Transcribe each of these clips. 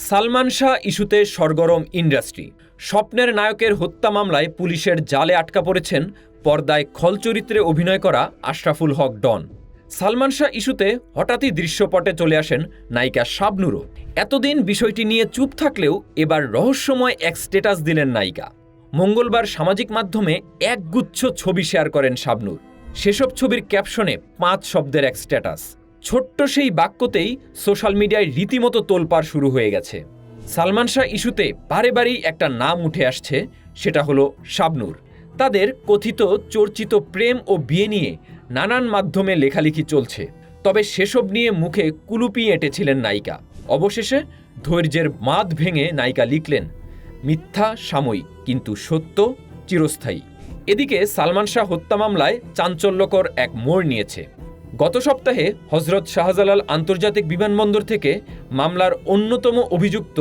সালমান শাহ ইস্যুতে সরগরম ইন্ডাস্ট্রি। স্বপ্নের নায়কের হত্যা মামলায় পুলিশের জালে আটকা পড়েছেন পর্দায় খল চরিত্রে অভিনয় করা আশরাফুল হক ডন। সালমান শাহ ইস্যুতে হঠাৎই দৃশ্যপটে চলে আসেন নায়িকা শাবনূরও। এতদিন বিষয়টি নিয়ে চুপ থাকলেও এবার রহস্যময় এক স্ট্যাটাস দিলেন নায়িকা। মঙ্গলবার সামাজিক মাধ্যমে একগুচ্ছ ছবি শেয়ার করেন শাবনূর। সেসব ছবির ক্যাপশনে 5 শব্দের এক স্ট্যাটাস। ছোট্ট সেই বাক্যতেই সোশ্যাল মিডিয়ায় রীতিমতো তোলপাড় শুরু হয়ে গেছে। সালমান শাহ ইস্যুতে বারে বারেই একটা নাম উঠে আসছে, সেটা হলো শাবনূর। তাদের কথিত চর্চিত প্রেম ও বিয়ে নিয়ে নানান মাধ্যমে লেখালেখি চলছে। তবে সেসব নিয়ে মুখে কুলুপি এঁটেছিলেন নায়িকা। অবশেষে ধৈর্যের বাঁধ ভেঙে নায়িকা লিখলেন, মিথ্যা সাময়িক কিন্তু সত্য চিরস্থায়ী। এদিকে সালমান শাহ হত্যা মামলায় চাঞ্চল্যকর এক মোড় নিয়েছে। গত সপ্তাহে হজরত শাহজালাল আন্তর্জাতিক বিমানবন্দর থেকে মামলার অন্যতম অভিযুক্ত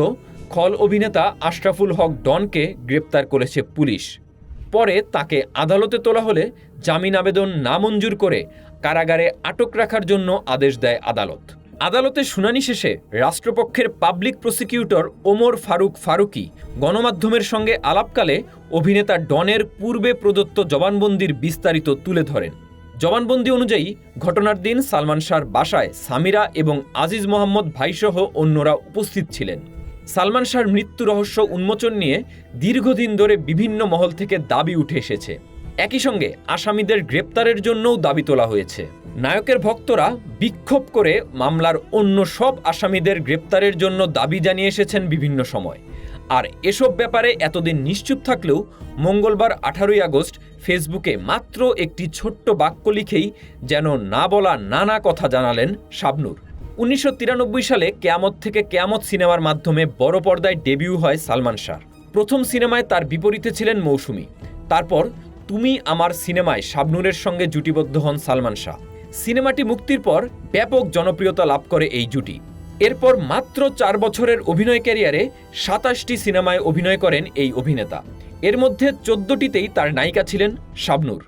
খল অভিনেতা আশরাফুল হক ডনকে গ্রেপ্তার করেছে পুলিশ। পরে তাকে আদালতে তোলা হলে জামিন আবেদন নামঞ্জুর করে কারাগারে আটক রাখার জন্য আদেশ দেয় আদালত। আদালতে শুনানি শেষে রাষ্ট্রপক্ষের পাবলিক প্রসিকিউটর ওমর ফারুক ফারুকি গণমাধ্যমের সঙ্গে আলাপকালে অভিনেতা ডনের পূর্বে প্রদত্ত জবানবন্দির বিস্তারিত তুলে ধরেন। জবানবন্দি অনুযায়ী ঘটনার দিন সালমান শাহর বাসায় সামিরা এবং আজিজ মোহাম্মদ ভাইসহ অন্যরা উপস্থিত ছিলেন। সালমান শাহর মৃত্যু রহস্য উন্মোচন নিয়ে দীর্ঘদিন ধরে বিভিন্ন মহল থেকে দাবি উঠে এসেছে। একই সঙ্গে আসামিদের গ্রেপ্তারের জন্যও দাবি তোলা হয়েছে। নায়কের ভক্তরা বিক্ষোভ করে মামলার অন্য সব আসামিদের গ্রেপ্তারের জন্য দাবি জানিয়ে এসেছেন বিভিন্ন সময়। আর এসব ব্যাপারে এতদিন নিশ্চুপ থাকলেও মঙ্গলবার 18ই আগস্ট ফেসবুকে মাত্র একটি ছোট্ট বাক্য লিখেই যেন না বলা নানা কথা জানালেন শাবনূর। 1993 সালে কেয়ামত থেকে কেয়ামত সিনেমার মাধ্যমে বড় পর্দায় ডেবিউ হয় সালমান শাহর। প্রথম সিনেমায় তার বিপরীতে ছিলেন মৌসুমী। তারপর তুমি আমার সিনেমায় শাবনূরের সঙ্গে জুটিবদ্ধ হন সালমান শাহ। সিনেমাটি মুক্তির পর ব্যাপক জনপ্রিয়তা লাভ করে এই জুটি। এরপর মাত্র 4 বছরের অভিনয় ক্যারিয়ারে 27টি সিনেমায় অভিনয় করেন এই অভিনেতা। এর মধ্যে 14টিতেই তার নায়িকা ছিলেন শাবনূর।